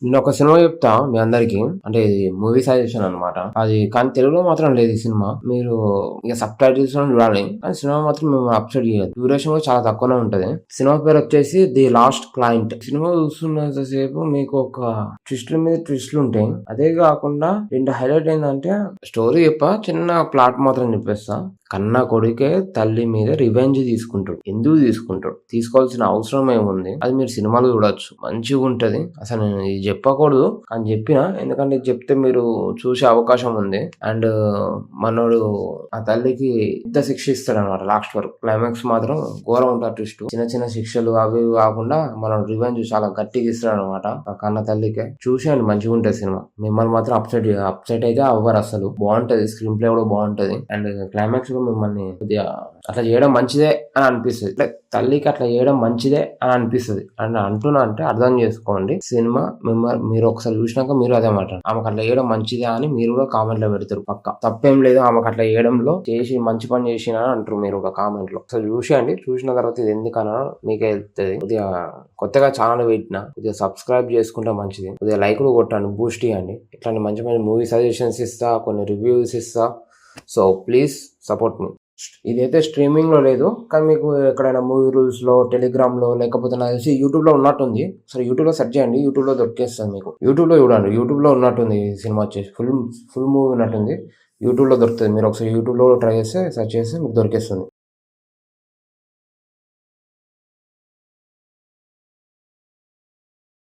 నేను ఒక సినిమా చెప్తా మీ అందరికి. అంటే ఇది మూవీ సజెషన్ అన్నమాట. అది కానీ తెలుగులో మాత్రం లేదు ఈ సినిమా. మీరు ఇక సబ్ టైటిల్స్ లో చూడాలి. కానీ సినిమా మాత్రం మేము అప్సెట్ చేయదు. డ్యూరేషన్ కూడా చాలా తక్కువనే ఉంటది. సినిమా పేరు వచ్చేసి ది లాస్ట్ క్లయింట్. సినిమా చూస్తున్నంతసేపు మీకు ఒక ట్విస్ట్ల మీద ట్విస్ట్లు ఉంటాయి. అదే కాకుండా రెండు హైలైట్ ఏంటంటే స్టోరీ చిన్న ప్లాట్ మాత్రం చెప్పేస్తా. కన్న కొడుకే తల్లి మీద రివెంజ్ తీసుకుంటాడు. ఎందుకు తీసుకుంటాడు? తీసుకోవాల్సిన అవసరం ఏముంది? అది మీరు సినిమాలో చూడొచ్చు. మంచిగా ఉంటది. అసలు నేను ఇది చెప్పకూడదు కానీ చెప్పిన, ఎందుకంటే ఇది చెప్తే మీరు చూసే అవకాశం ఉంది. అండ్ మనోడు ఆ తల్లికి పెద్ద శిక్ష ఇస్తాడు అనమాట. లాస్ట్ వరకు క్లైమాక్స్ మాత్రం ఘోరం ఉంటుంది. ట్విస్ట్ చిన్న చిన్న శిక్షలు అవి ఇవి కాకుండా మనం రివెంజ్ చాలా గట్టిగా ఇస్తాడు అనమాట ఆ కన్న తల్లికే. చూసేయండి, మంచిగా ఉంటుంది సినిమా. మిమ్మల్ని మాత్రం అప్సెట్ అయితే అవ్వరు. అసలు బాగుంటది. స్క్రీన్ ప్లే కూడా బాగుంటది. అండ్ క్లైమాక్స్ లో మిమ్మల్ని కొద్దిగా అట్లా చేయడం మంచిదే అని అనిపిస్తుంది. అంటే తల్లికి అట్లా చేయడం మంచిదే అని అనిపిస్తుంది. అండ్ అంటున్నా అంటే అర్థం చేసుకోండి. సినిమా మీరు ఒకసారి చూసినాక మీరు అదే మాట ఆమెకు అట్లా చేయడం మంచిదే అని మీరు కూడా కామెంట్ లో పెడతారు. పక్క తప్పేం లేదు ఆమెకు అట్లా చేయడంలో. చేసి మంచి పని చేసిన అంటారు మీరు ఒక కామెంట్ లో. ఒకసారి చూసేయండి. చూసిన తర్వాత ఇది ఎందుకన్నా మీకే వెళ్తుంది. కొద్దిగా కొత్తగా ఛానల్ పెట్టినా కొద్దిగా సబ్స్క్రైబ్ చేసుకుంటే మంచిది. కొద్దిగా లైక్ కూడా కొట్టండి, బూస్ట్ ఇవ్వండి. ఇట్లాంటి మంచి మంచి మూవీ సజెషన్స్ ఇస్తా, కొన్ని రివ్యూస్ ఇస్తా. సో ప్లీజ్ సపోర్ట్ మీ. ఇదైతే స్ట్రీమింగ్ లో లేదు, కానీ మీకు ఎక్కడైనా మూవీ రూల్స్ లో, టెలిగ్రామ్ లో, లేకపోతే నాకు తెలిసి యూట్యూబ్ లో ఉన్నట్టుంది. సరే యూట్యూబ్ లో సెర్చ్ చేయండి, యూట్యూబ్ లో దొరికేస్తుంది మీకు. యూట్యూబ్ లో చూడండి, యూట్యూబ్ లో ఉన్నట్టుంది సినిమా వచ్చేసి. ఫుల్ మూవీ ఉన్నట్టుంది. యూట్యూబ్ లో దొరుకుతుంది. మీరు ఒకసారి యూట్యూబ్ లో ట్రై చేస్తే సెర్చ్ చేస్తే మీకు దొరికేస్తుంది.